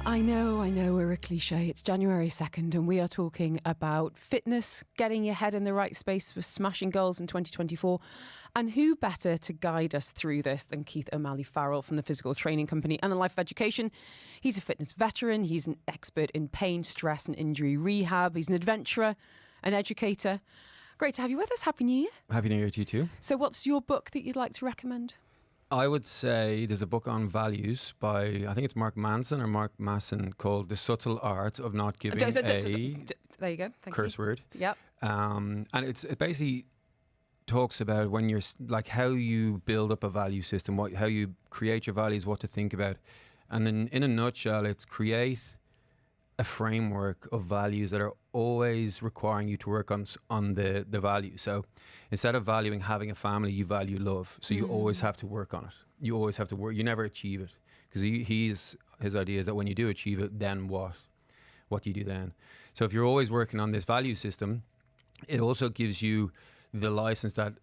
I know, we're a cliche. It's January 2nd and we are talking about fitness, getting your head in the right space for smashing goals in 2024. And who better to guide us through this than Keith O'Malley-Farrell from the Physical Training Company and the Life of Education. He's a fitness veteran. He's an expert in pain, stress and injury rehab. He's an adventurer, an educator. Great to have you with us. Happy New Year. Happy New Year to you too. So what's your book that you'd like to recommend? I would say there's a book on values by, I think it's Mark Manson, called The Subtle Art of Not Giving There you go. Thank curse you. word. Yep. And it basically talks about when you're like how you build up a value system, how you create your values, what to think about. And then in a nutshell, it's create a framework of values that are always requiring you to work on the value. So instead of valuing having a family, you value love. So you always have to work on it. You always have to work. You never achieve it, because his idea is that when you do achieve it, then what do you do then? So if you're always working on this value system, it also gives you the license that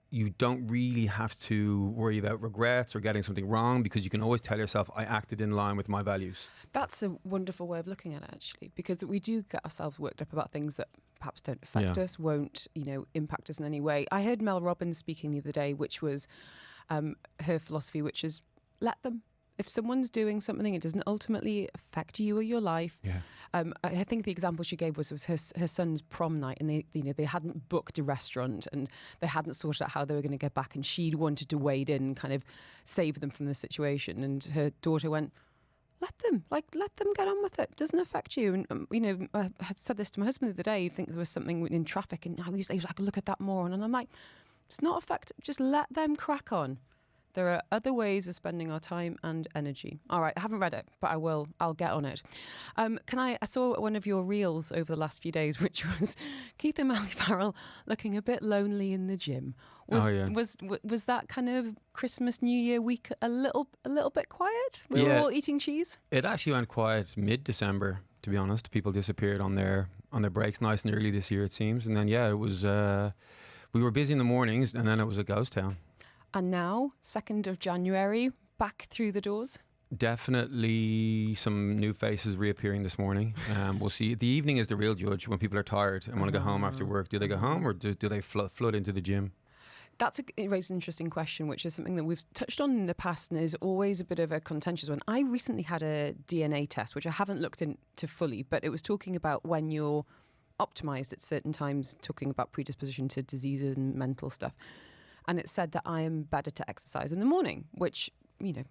you don't really have to worry about regrets or getting something wrong, because you can always tell yourself, I acted in line with my values. That's a wonderful way of looking at it, actually, because we do get ourselves worked up about things that perhaps don't affect us, won't, impact us in any way. I heard Mel Robbins speaking the other day, which was her philosophy, which is let them. If someone's doing something, it doesn't ultimately affect you or your life. Yeah. I think the example she gave was her son's prom night, and they hadn't booked a restaurant and they hadn't sorted out how they were going to get back, and she wanted to wade in and kind of save them from the situation. And her daughter went, let them get on with it. It doesn't affect you. And, I had said this to my husband the other day. I think there was something in traffic, and he was like, look at that moron. And I'm like, it's not affect. Just let them crack on. There are other ways of spending our time and energy. All right, I haven't read it, but I will. I'll get on it. I saw one of your reels over the last few days, which was Keith O'Malley-Farrell looking a bit lonely in the gym. Was that kind of Christmas, New Year week a little bit quiet? We were all eating cheese? It actually went quiet mid-December, to be honest. People disappeared on their breaks nice and early this year, it seems. And then, it was... we were busy in the mornings, and then it was a ghost town. And now, 2nd of January, back through the doors? Definitely some new faces reappearing this morning. We'll see. The evening is the real judge when people are tired and want to go home after work. Do they go home or do they flood into the gym? It raises an interesting question, which is something that we've touched on in the past and is always a bit of a contentious one. I recently had a DNA test, which I haven't looked into fully, but it was talking about when you're optimized at certain times, talking about predisposition to diseases and mental stuff. And it said that I am better to exercise in the morning, which,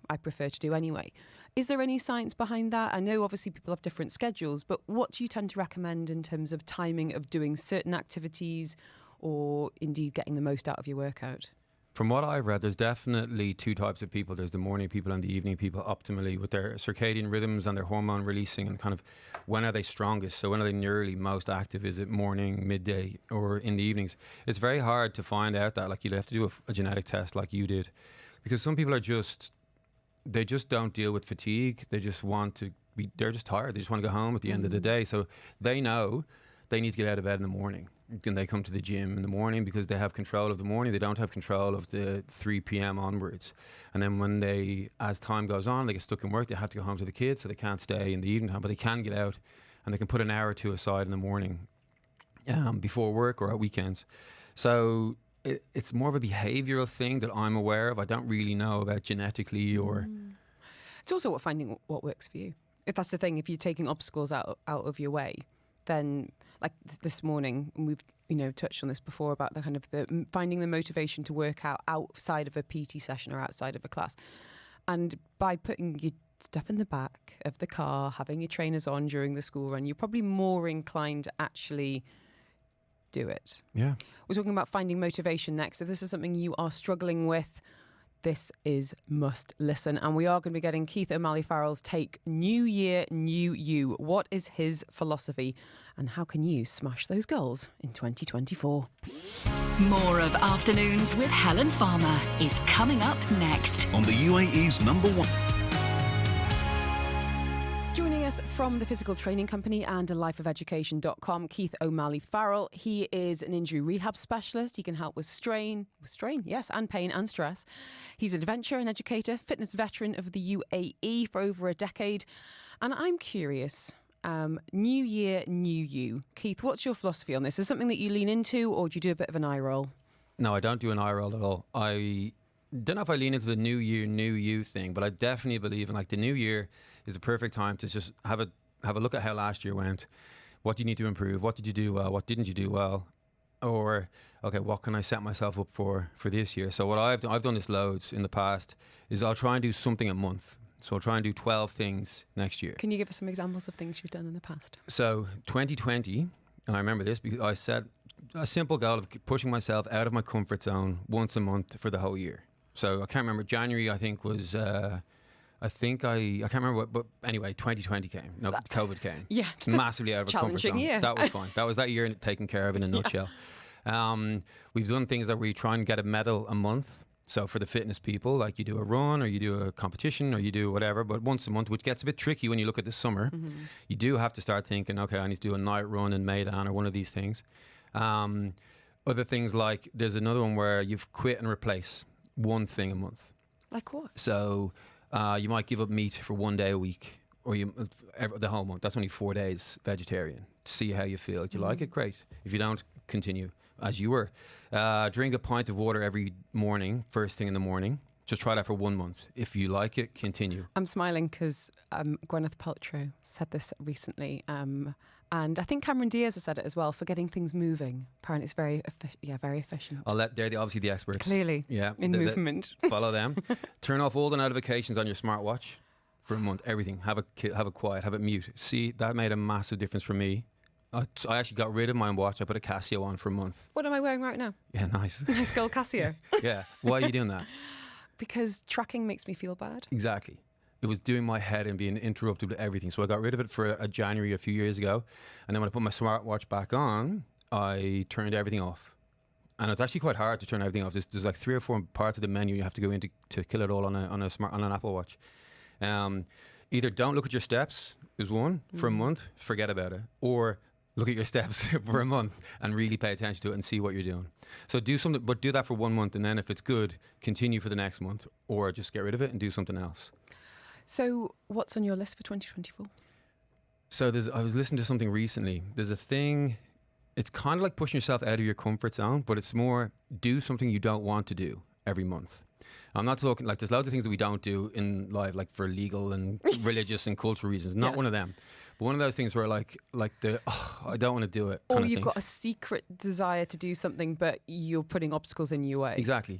I prefer to do anyway. Is there any science behind that? I know obviously people have different schedules, but what do you tend to recommend in terms of timing of doing certain activities or indeed getting the most out of your workout? From what I've read, there's definitely two types of people. There's the morning people and the evening people optimally with their circadian rhythms and their hormone releasing and kind of when are they strongest. So when are they nearly most active? Is it morning, midday or in the evenings? It's very hard to find out that. Like you'd have to do a genetic test like you did, because some people they just don't deal with fatigue. They just they're just tired. They just want to go home at the end of the day. So they know they need to get out of bed in the morning. And they come to the gym in the morning because they have control of the morning. They don't have control of the 3 p.m. onwards. And then as time goes on, they get stuck in work. They have to go home to the kids, so they can't stay in the evening time. But they can get out and they can put an hour or two aside in the morning before work or at weekends. So it's more of a behavioural thing that I'm aware of. I don't really know about genetically or... It's also finding what works for you. If that's the thing, if you're taking obstacles out of your way, then... Like this morning, we've touched on this before about the kind of finding the motivation to work out outside of a PT session or outside of a class, and by putting your stuff in the back of the car, having your trainers on during the school run, you're probably more inclined to actually do it. Yeah, we're talking about finding motivation next. If this is something you are struggling with, this is must listen. And we are going to be getting Keith O'Malley-Farrell's take. New year, new you. What is his philosophy? And how can you smash those goals in 2024? More of Afternoons with Helen Farmer is coming up next. On the UAE's number one. Joining us From the physical training company and lifeofeducation.com, Keith O'Malley Farrell. He is an injury rehab specialist. He can help with strain, yes, and pain and stress. He's an adventurer and educator, fitness veteran of the UAE for over a decade. And I'm curious, new year, new you. Keith, what's your philosophy on this? Is it something that you lean into, or do you do a bit of an eye roll? No, I don't do an eye roll at all. I don't know if I lean into the new year, new you thing, but I definitely believe in like the new year is the perfect time to just have a look at how last year went. What do you need to improve? What did you do well? What didn't you do well? Or, okay, what can I set myself up for this year? So what I've done this loads in the past, is I'll try and do something a month. So I'll try and do 12 things next year. Can you give us some examples of things you've done in the past? So 2020, and I remember this because I set a simple goal of pushing myself out of my comfort zone once a month for the whole year. So I can't remember, January I think was, I can't remember what, but anyway, 2020 came. No, COVID came. Yeah. Massively out of a comfort zone. Year. That was fine. That was that year taken care of in a nutshell. We've done things that we try and get a medal a month. So for the fitness people, like you do a run or you do a competition or you do whatever, but once a month, which gets a bit tricky when you look at the summer. Mm-hmm. You do have to start thinking, okay, I need to do a night run in Maidan or one of these things. Other things like there's another one where you've quit and replace one thing a month. Like what? So you might give up meat for one day a week, or the whole month. That's only 4 days vegetarian. See how you feel. If you like it, great. If you don't, continue as you were. Drink a pint of water every morning, first thing in the morning. Just try that for 1 month. If you like it, continue. I'm smiling because Gwyneth Paltrow said this recently. And I think Cameron Diaz has said it as well, for getting things moving. Apparently it's very efficient. They're obviously the experts. Clearly, in movement. Follow them. Turn off all the notifications on your smartwatch for a month. Everything. Have it quiet. Have it mute. See, that made a massive difference for me. I actually got rid of my watch. I put a Casio on for a month. What am I wearing right now? Yeah, nice. Nice gold Casio. Yeah. Why are you doing that? Because tracking makes me feel bad. Exactly. It was doing my head and being interrupted with everything. So I got rid of it for a January a few years ago. And then when I put my smartwatch back on, I turned everything off. And it's actually quite hard to turn everything off. There's like 3 or 4 parts of the menu you have to go into to kill it all on an Apple Watch. Either don't look at your steps is one for a month, forget about it. Or look at your steps for a month and really pay attention to it and see what you're doing. So do something, but do that for 1 month. And then if it's good, continue for the next month, or just get rid of it and do something else. So what's on your list for 2024? So I was listening to something recently. There's a thing, it's kind of like pushing yourself out of your comfort zone, but it's more do something you don't want to do every month. I'm not talking, like there's loads of things that we don't do in life, like for legal and religious and cultural reasons. Not one of them. But one of those things where like I don't want to do it. Or you've got a secret desire to do something, but you're putting obstacles in your way. Exactly.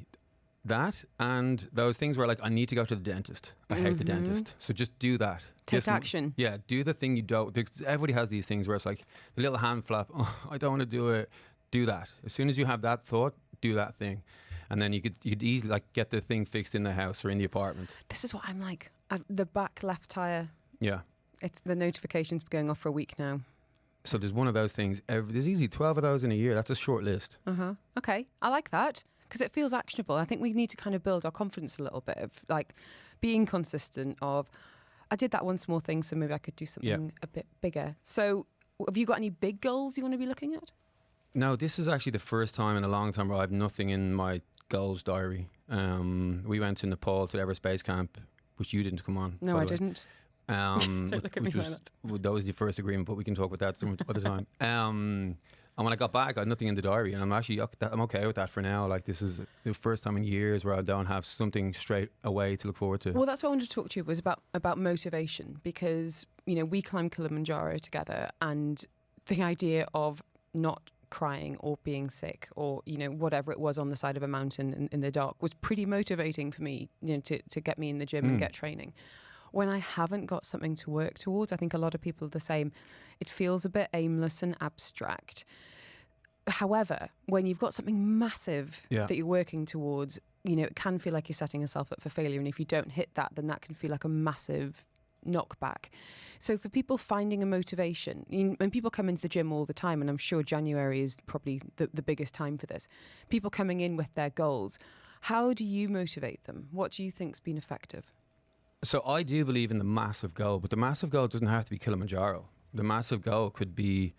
That and those things where like I need to go to the dentist. I hate the dentist. So just do that. Take action. Yeah, do the thing you don't. Everybody has these things where it's like the little hand flap. Oh, I don't want to do it. Do that. As soon as you have that thought, do that thing. And then you could easily like get the thing fixed in the house or in the apartment. This is what I'm like. The back left tire. Yeah. It's the notifications going off for a week now. So there's one of those things. There's easily 12 of those in a year. That's a short list. Okay. I like that because it feels actionable. I think we need to kind of build our confidence a little bit of like being consistent of I did that one small thing, so maybe I could do something a bit bigger. So have you got any big goals you want to be looking at? No, this is actually the first time in a long time where I have nothing in my goals diary. We went to Nepal to Everest Base Camp, which you didn't come on. No, I didn't. Don't look at me like that. That was the first agreement, but we can talk about that some other time. And when I got back, I had nothing in the diary, and I'm okay with that for now. Like this is the first time in years where I don't have something straight away to look forward to. Well, that's what I wanted to talk to you was about motivation, because we climbed Kilimanjaro together, and the idea of not crying or being sick or whatever it was on the side of a mountain in the dark was pretty motivating for me, to get me in the gym and get training. When I haven't got something to work towards, I think a lot of people are the same. It feels a bit aimless and abstract. However, when you've got something massive that you're working towards, it can feel like you're setting yourself up for failure. And if you don't hit that, then that can feel like a massive knockback. So for people finding a motivation, when people come into the gym all the time, and I'm sure January is probably the biggest time for this, people coming in with their goals, how do you motivate them? What do you think's been effective? So I do believe in the massive goal, but the massive goal doesn't have to be Kilimanjaro. The massive goal could be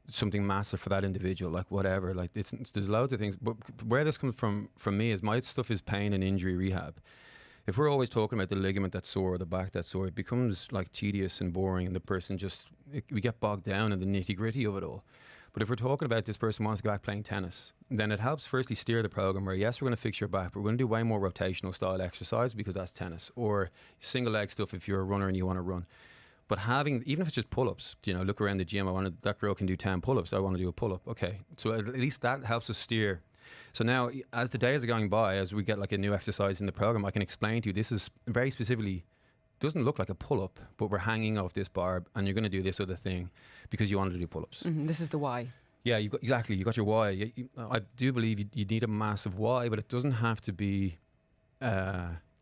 something massive for that individual, like whatever. Like there's loads of things. But where this comes from me is my stuff is pain and injury rehab. If we're always talking about the ligament that's sore or the back that's sore, it becomes like tedious and boring, and the person we get bogged down in the nitty gritty of it all. But if we're talking about this person wants to go back playing tennis, then it helps firstly steer the program where, yes, we're going to fix your back, but we're going to do way more rotational style exercise because that's tennis, or single leg stuff if you're a runner and you want to run. But having, even if it's just pull-ups, look around the gym, that girl can do 10 pull-ups, I want to do a pull-up. Okay, so at least that helps us steer. So now, as the days are going by, as we get like a new exercise in the program, I can explain to you, this is very specifically, doesn't look like a pull-up, but we're hanging off this bar and you're going to do this other thing because you wanted to do pull-ups. This is the why. Yeah, you got your why. I do believe you need a massive why, but it doesn't have to be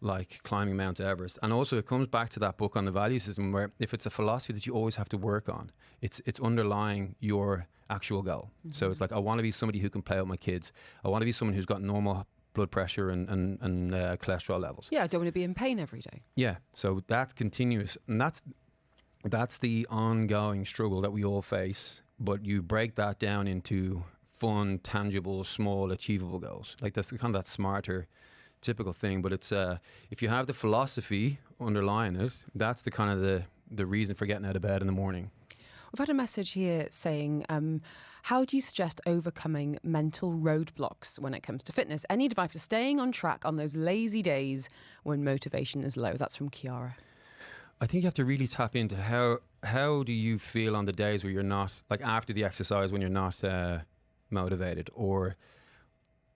like climbing Mount Everest. And also it comes back to that book on the value system, where if it's a philosophy that you always have to work on, it's underlying your actual goal. So it's like, I want to be somebody who can play with my kids. I want to be someone who's got normal blood pressure and cholesterol levels. Yeah, I don't want to be in pain every day. Yeah, so that's continuous, and that's the ongoing struggle that we all face. But you break that down into fun, tangible, small, achievable goals. Like that's kind of that smarter, typical thing. But it's if you have the philosophy underlying it, that's the kind of the reason for getting out of bed in the morning. We've had a message here saying, how do you suggest overcoming mental roadblocks when it comes to fitness? Any advice for staying on track on those lazy days when motivation is low? That's from Kiara. I think you have to really tap into how do you feel on the days where you're not, like after the exercise, when you're not motivated, or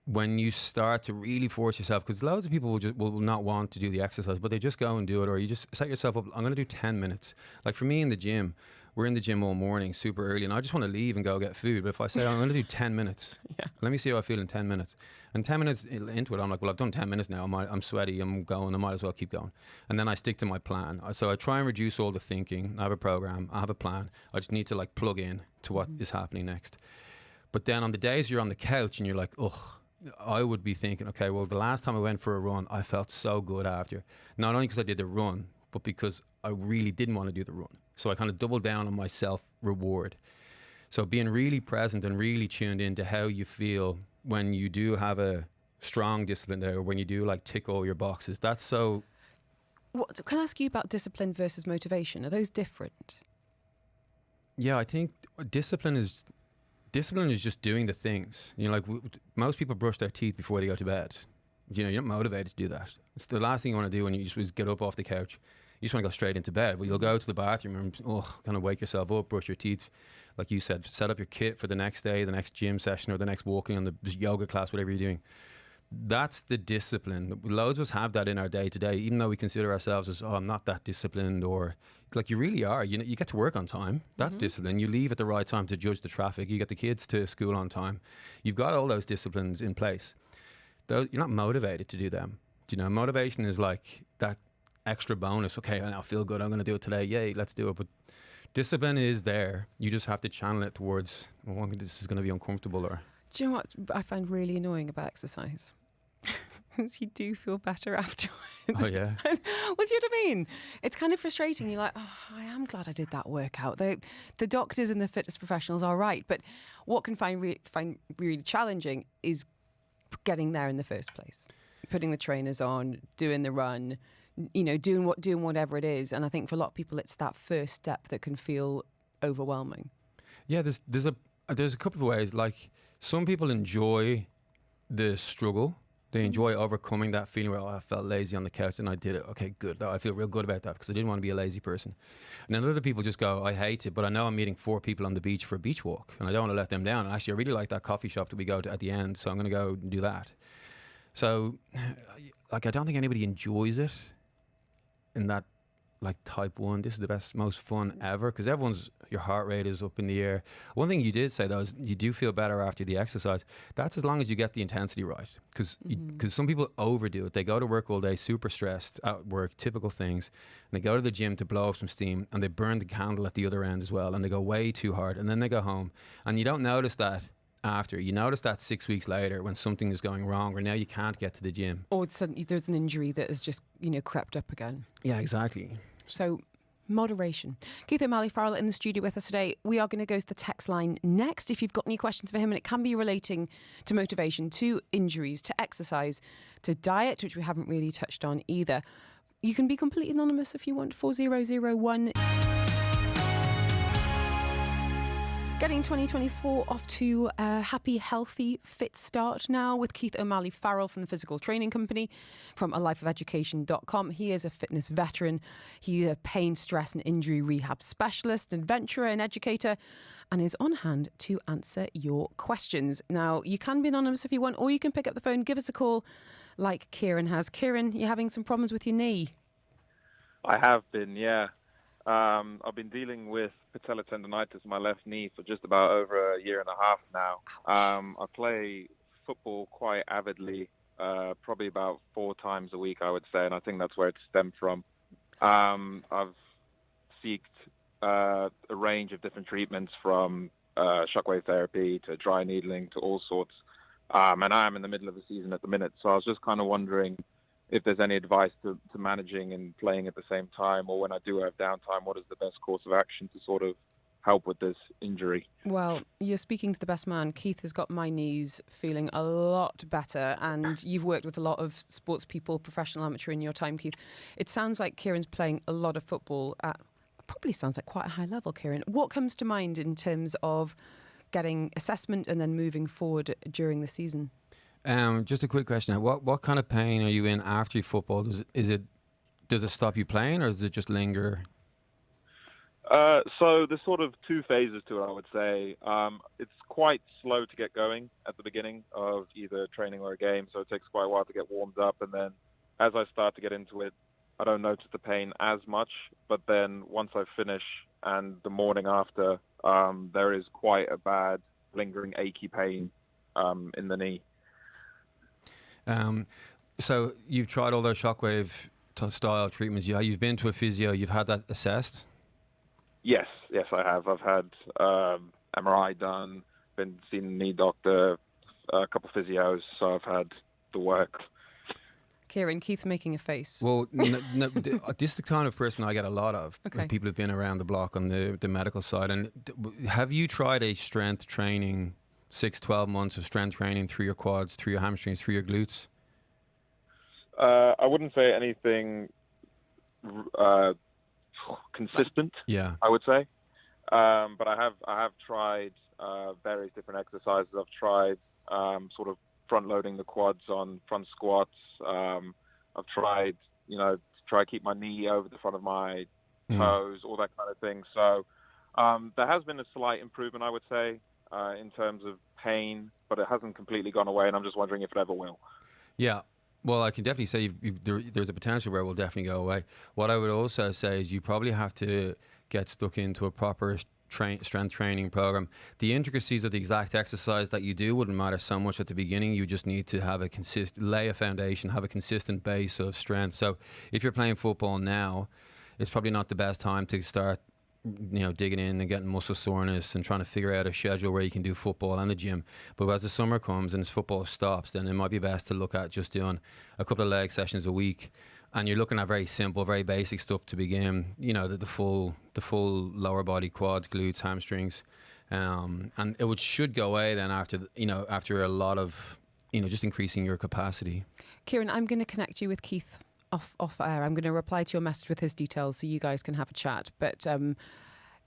when you start to really force yourself, because loads of people will not want to do the exercise, but they just go and do it, or you just set yourself up, I'm going to do 10 minutes. Like for me in the gym, we're in the gym all morning, super early, and I just want to leave and go get food. But if I say, I'm going to do 10 minutes, let me see how I feel in 10 minutes. And 10 minutes into it, I'm like, well, I've done 10 minutes now. I'm sweaty, I'm going, I might as well keep going. And then I stick to my plan. So I try and reduce all the thinking. I have a program, I have a plan. I just need to like plug in to what is happening next. But then on the days you're on the couch and you're like, ugh, I would be thinking, okay, well, the last time I went for a run, I felt so good after. Not only because I did the run, but because I really didn't want to do the run. So I kind of doubled down on my self-reward. So being really present and really tuned into how you feel when you do have a strong discipline there, or when you do like tick all your boxes, that's so... Can I ask you about discipline versus motivation? Are those different? Yeah, I think discipline is just doing the things. Like most people brush their teeth before they go to bed. You're not motivated to do that. It's the last thing you want to do when you just get up off the couch. You just want to go straight into bed. But you'll go to the bathroom and kind of wake yourself up, brush your teeth. Like you said, set up your kit for the next day, the next gym session, or the next walking on the yoga class, whatever you're doing. That's the discipline. Loads of us have that in our day to day, even though we consider ourselves as, I'm not that disciplined, or like you really are. You get to work on time. That's discipline. You leave at the right time to judge the traffic. You get the kids to school on time. You've got all those disciplines in place. Though you're not motivated to do them. Motivation is like that extra bonus. Okay, I now feel good. I'm going to do it today. Yay, let's do it. But discipline is there. You just have to channel it towards, well, this is going to be uncomfortable. Or do you know what I find really annoying about exercise? Because you do feel better afterwards. Oh, yeah. Well, do you know what I mean? It's kind of frustrating. You're like, I am glad I did that workout. The doctors and the fitness professionals are right. But what can find really challenging is getting there in the first place. Putting the trainers on, doing the run, doing whatever it is. And I think for a lot of people, it's that first step that can feel overwhelming. Yeah, there's a couple of ways. Like some people enjoy the struggle. They enjoy overcoming that feeling where, I felt lazy on the couch and I did it. Okay, good. I feel real good about that because I didn't want to be a lazy person. And then other people just go, I hate it, but I know I'm meeting 4 people on the beach for a beach walk and I don't want to let them down. And actually, I really like that coffee shop that we go to at the end, so I'm going to go and do that. So, like, I don't think anybody enjoys it in that, like, type 1. This is the best, most fun ever because your heart rate is up in the air. One thing you did say, though, is you do feel better after the exercise. That's as long as you get the intensity right. Because some people overdo it. They go to work all day, super stressed at work, typical things. And they go to the gym to blow off some steam and they burn the candle at the other end as well. And they go way too hard. And then they go home. And you don't notice that after. You notice that 6 weeks later when something is going wrong, or now you can't get to the gym. Or suddenly there's an injury that has just, crept up again. Yeah, exactly. So moderation. Keith O'Malley Farrell in the studio with us today. We are going to go to the text line next. If you've got any questions for him, and it can be relating to motivation, to injuries, to exercise, to diet, which we haven't really touched on either. You can be completely anonymous if you want. 4001. Getting 2024 off to a happy, healthy, fit start now with Keith O'Malley Farrell from the Physical Training Company from alifeofeducation.com. He is a fitness veteran. He is a pain, stress and injury rehab specialist, an adventurer and educator, and is on hand to answer your questions. Now, you can be anonymous if you want, or you can pick up the phone, give us a call like Kieran has. Kieran, you're having some problems with your knee. I have been, yeah. I've been dealing with patellar tendonitis in my left knee for just about over a year and a half now. I play football quite avidly, probably about 4 times a week, I would say, and I think that's where it stemmed from. I've sought a range of different treatments from shockwave therapy to dry needling to all sorts, and I am in the middle of the season at the minute, so I was just kind of wondering if there's any advice to managing and playing at the same time, or when I do have downtime, what is the best course of action to sort of help with this injury? Well, you're speaking to the best man. Keith has got my knees feeling a lot better, and you've worked with a lot of sports people, professional, amateur, in your time, Keith. It sounds like Kieran's playing a lot of football at, probably sounds like quite a high level, Kieran. What comes to mind in terms of getting assessment and then moving forward during the season? Just a quick question. What kind of pain are you in after your football? Does it stop you playing, or does it just linger? So there's sort of 2 phases to it, I would say. It's quite slow to get going at the beginning of either training or a game, so it takes quite a while to get warmed up. And then as I start to get into it, I don't notice the pain as much. But then once I finish and the morning after, there is quite a bad, lingering, achy pain in the knee. So you've tried all those shockwave style treatments. You've been to a physio. You've had that assessed? Yes, I have. I've had MRI done, been seen a knee doctor, a couple of physios, so I've had the work. Kieran, Keith's making a face. Well, this is the kind of person I get a lot of. Okay. People who've been around the block on the medical side. And have you tried a strength training, 6-12 months of strength training through your quads, through your hamstrings, through your glutes? I wouldn't say anything consistent. Yeah, I would say, but I have tried various different exercises. I've tried sort of front loading the quads on front squats. I've tried, to try to keep my knee over the front of my toes, all that kind of thing. So there has been a slight improvement, I would say, in terms of pain, but it hasn't completely gone away, and I'm just wondering if it ever will. Yeah. Well, I can definitely say there's a potential where it will definitely go away. What I would also say is you probably have to get stuck into a proper strength training program. The intricacies of the exact exercise that you do wouldn't matter so much at the beginning. You just need to have lay a foundation, have a consistent base of strength. So if you're playing football now, it's probably not the best time to start digging in and getting muscle soreness and trying to figure out a schedule where you can do football and the gym. But as the summer comes and football stops, then it might be best to look at just doing a couple of leg sessions a week. And you're looking at very simple, very basic stuff to begin. The full lower body, quads, glutes, hamstrings, and it should go away then after a lot of just increasing your capacity. Kieran, I'm going to connect you with Keith off air. I'm going to reply to your message with his details so you guys can have a chat. But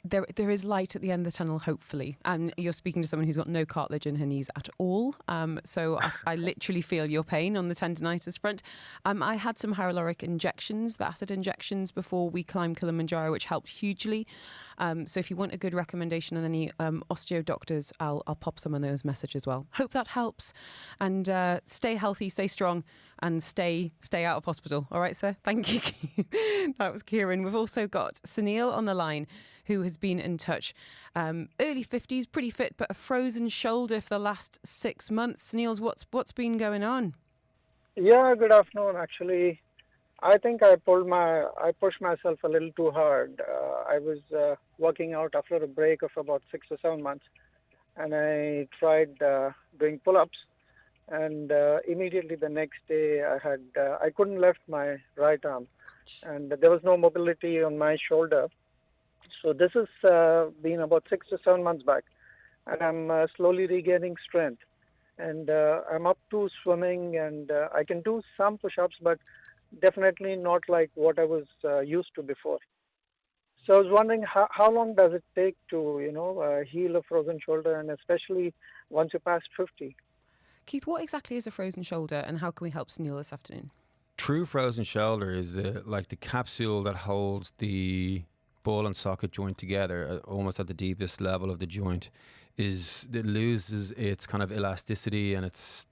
there is light at the end of the tunnel, hopefully. And you're speaking to someone who's got no cartilage in her knees at all. So I literally feel your pain on the tendonitis front. I had some hyaluronic injections, the acid injections, before we climbed Kilimanjaro, which helped hugely. So if you want a good recommendation on any osteo doctors, I'll pop some on those messages as well. Hope that helps. And stay healthy, stay strong, and stay out of hospital. All right, sir? Thank you. That was Kieran. We've also got Sunil on the line, who has been in touch. Early 50s, pretty fit, but a frozen shoulder for the last 6 months. Sunil, what's been going on? Yeah, good afternoon. Actually, I think I pushed myself a little too hard. I was working out after a break of about 6 or 7 months, and I tried doing pull-ups. And immediately the next day, I couldn't lift my right arm, and there was no mobility on my shoulder. So this has been about 6 to 7 months back, and I'm slowly regaining strength. And I'm up to swimming, and I can do some push-ups, but definitely not like what I was used to before. So I was wondering how long does it take to heal a frozen shoulder, and especially once you pass 50. Keith, what exactly is a frozen shoulder and how can we help Sunil this afternoon? True frozen shoulder is the capsule that holds the ball and socket joint together, almost at the deepest level of the joint. It loses its kind of elasticity and its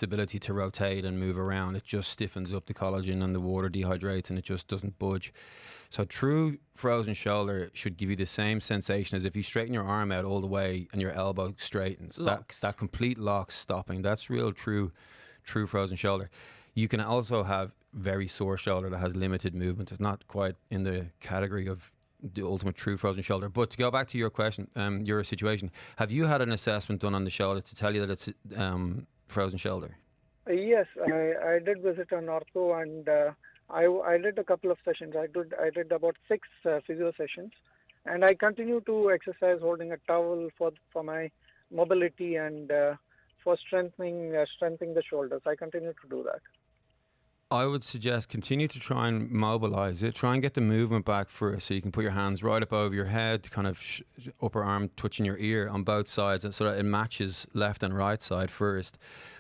ability to rotate and move around. It just stiffens up the collagen and the water dehydrates and it just doesn't budge. So true frozen shoulder should give you the same sensation as if you straighten your arm out all the way and your elbow straightens. That complete lock stopping. That's real true frozen shoulder. You can also have very sore shoulder that has limited movement. It's not quite in the category of the ultimate true frozen shoulder. But to go back to your question, your situation, have you had an assessment done on the shoulder to tell you that it's frozen shoulder? Yes, I did visit an ortho, and I did a couple of sessions. I did about 6 physio sessions, and I continue to exercise holding a towel for my mobility and for strengthening the shoulders. I continue to do that. I would suggest continue to try and mobilize it. Try and get the movement back first, so you can put your hands right up over your head, kind of upper arm touching your ear on both sides, and so that it matches left and right side first,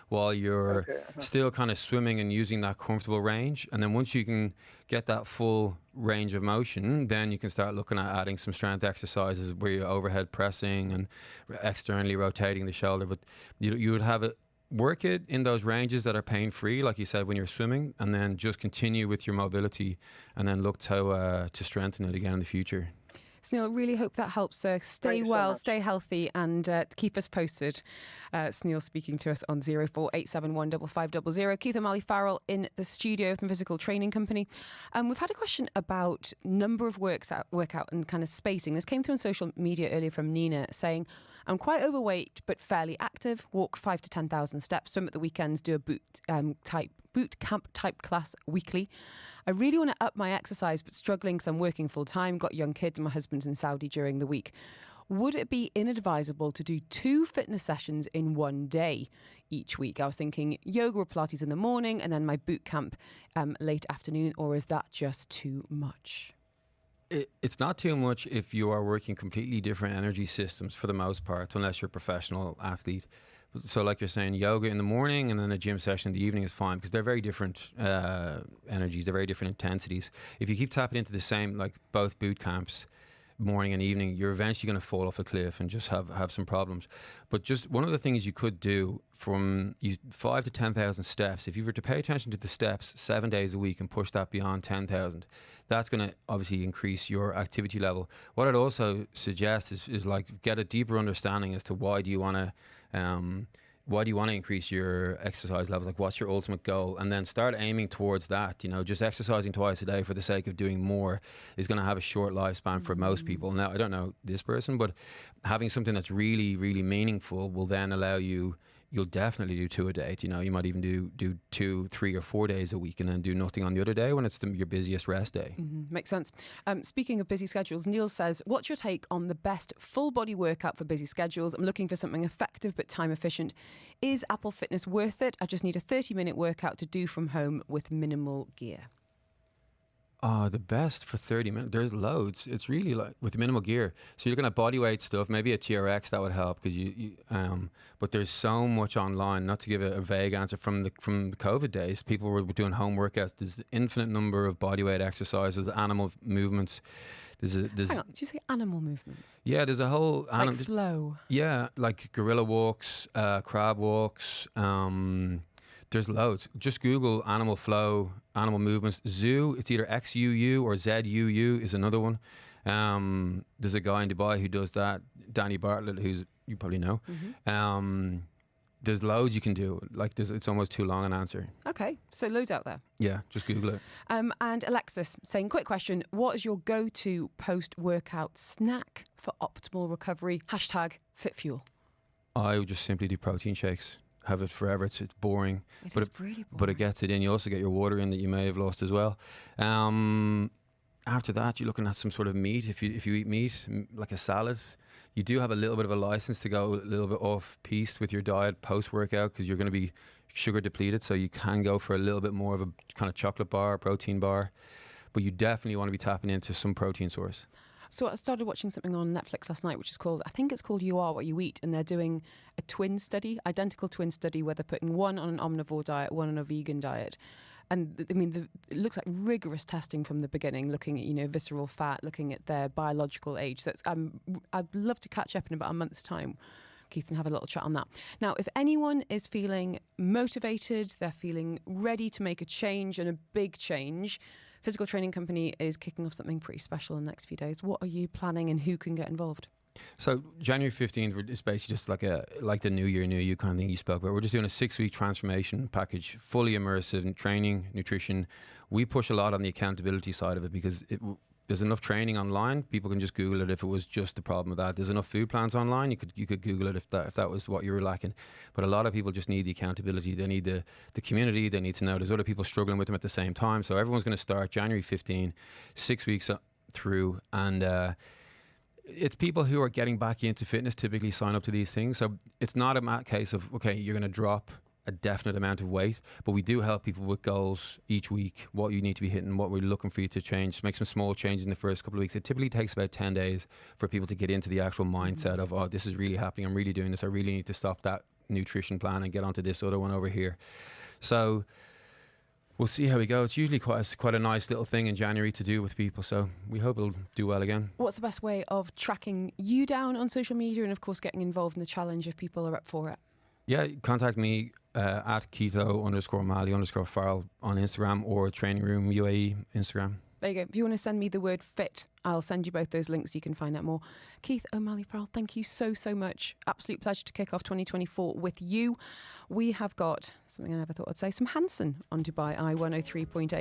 while you're still kind of swimming and using that comfortable range. And then once you can get that full range of motion, then you can start looking at adding some strength exercises where you're overhead pressing and externally rotating the shoulder. But you would have it. Work it in those ranges that are pain-free, like you said, when you're swimming, and then just continue with your mobility and then look to strengthen it again in the future. Sunil, really hope that helps. Stay well, stay healthy, and keep us posted. Sunil speaking to us on 04871 5500. Keith and Malley Farrell in the studio from Physical Training Company. We've had a question about number of workout and kind of spacing. This came through on social media earlier from Nina saying, I'm quite overweight but fairly active, walk 5 to 10,000 steps, swim at the weekends, do a boot camp type class weekly. I really want to up my exercise but struggling because I'm working full time, got young kids and my husband's in Saudi during the week. Would it be inadvisable to do 2 fitness sessions in one day each week? I was thinking yoga or Pilates in the morning and then my boot camp late afternoon, or is that just too much? It's not too much if you are working completely different energy systems for the most part, unless you're a professional athlete. So like you're saying, yoga in the morning and then a gym session in the evening is fine because they're very different energies, they're very different intensities. If you keep tapping into the same, like both boot camps, morning and evening, you're eventually going to fall off a cliff and just have some problems. But just one of the things you could do from 5 to 10,000 steps, if you were to pay attention to the steps 7 days a week and push that beyond 10,000, that's going to obviously increase your activity level. What I'd also suggest is like get a deeper understanding as to why do you want to increase your exercise levels? Like, what's your ultimate goal? And then start aiming towards that. Just exercising twice a day for the sake of doing more is going to have a short lifespan for most people. Now, I don't know this person, but having something that's really, really meaningful will then allow you'll definitely do 2 a day. You might even do 2, 3 or 4 days a week and then do nothing on the other day when it's your busiest rest day. Makes sense. Speaking of busy schedules, Neil says, what's your take on the best full body workout for busy schedules? I'm looking for something effective but time efficient. Is Apple Fitness worth it? I just need a 30-minute workout to do from home with minimal gear. The best for 30 minutes. There's loads. It's really like with minimal gear. So you're looking at body weight stuff, maybe a TRX that would help because but there's so much online. Not to give a vague answer from the COVID days, people were doing home workouts. There's an infinite number of body weight exercises, animal movements. Hang on, did you say animal movements? Yeah, there's a whole like flow. Yeah, like gorilla walks, crab walks. There's loads. Just Google animal flow, animal movements. Zoo, it's either XUU or ZUU is another one. There's a guy in Dubai who does that, Danny Bartlett, who's you probably know. There's loads you can do. Like it's almost too long an answer. Okay, so loads out there. Yeah, just Google it. And Alexis saying, quick question, what is your go-to post-workout snack for optimal recovery? #FitFuel. I would just simply do protein shakes. Have it forever. It's boring. It is really boring. But it gets it in. You also get your water in that you may have lost as well. After that, you're looking at some sort of meat. If you eat meat, like a salad, you do have a little bit of a license to go a little bit off piste with your diet post-workout because you're going to be sugar depleted. So you can go for a little bit more of a kind of chocolate bar, protein bar. But you definitely want to be tapping into some protein source. So I started watching something on Netflix last night, which is called, I think it's called You Are What You Eat. And they're doing a twin study, identical twin study, where they're putting one on an omnivore diet, one on a vegan diet. And I mean, it looks like rigorous testing from the beginning, looking at, visceral fat, looking at their biological age. So I'd love to catch up in about a month's time, Keith, and have a little chat on that. Now, if anyone is feeling motivated, they're feeling ready to make a change, and a big change, Physical Training Company is kicking off something pretty special in the next few days. What are you planning and who can get involved? So January 15th is basically just like the New Year, New You kind of thing you spoke about. We're just doing a 6-week transformation package, fully immersive in training, nutrition. We push a lot on the accountability side of it because there's enough training online. People can just Google it if it was just the problem with that. There's enough food plans online. You could Google it if that was what you were lacking. But a lot of people just need the accountability. They need the community. They need to know there's other people struggling with them at the same time. So everyone's going to start January 15, 6 weeks through, and it's people who are getting back into fitness typically sign up to these things. So it's not a case of, okay, you're going to drop a definite amount of weight, but we do help people with goals each week, what you need to be hitting, what we're looking for you to change, make some small changes in the first couple of weeks. It typically takes about 10 days for people to get into the actual mindset of, oh, this is really happening. I'm really doing this. I really need to stop that nutrition plan and get onto this other one over here. So we'll see how we go. It's usually quite a nice little thing in January to do with people, so we hope it'll do well again. What's the best way of tracking you down on social media and, of course, getting involved in the challenge if people are up for it? Yeah, contact me at Keitho_Malley_Farrell on Instagram or Training Room UAE Instagram. There you go. If you want to send me the word fit, I'll send you both those links so you can find out more. Keith O'Malley Farrell, thank you so much. Absolute pleasure to kick off 2024 with you. We have got something I never thought I'd say, some Hanson on Dubai Eye 103.8.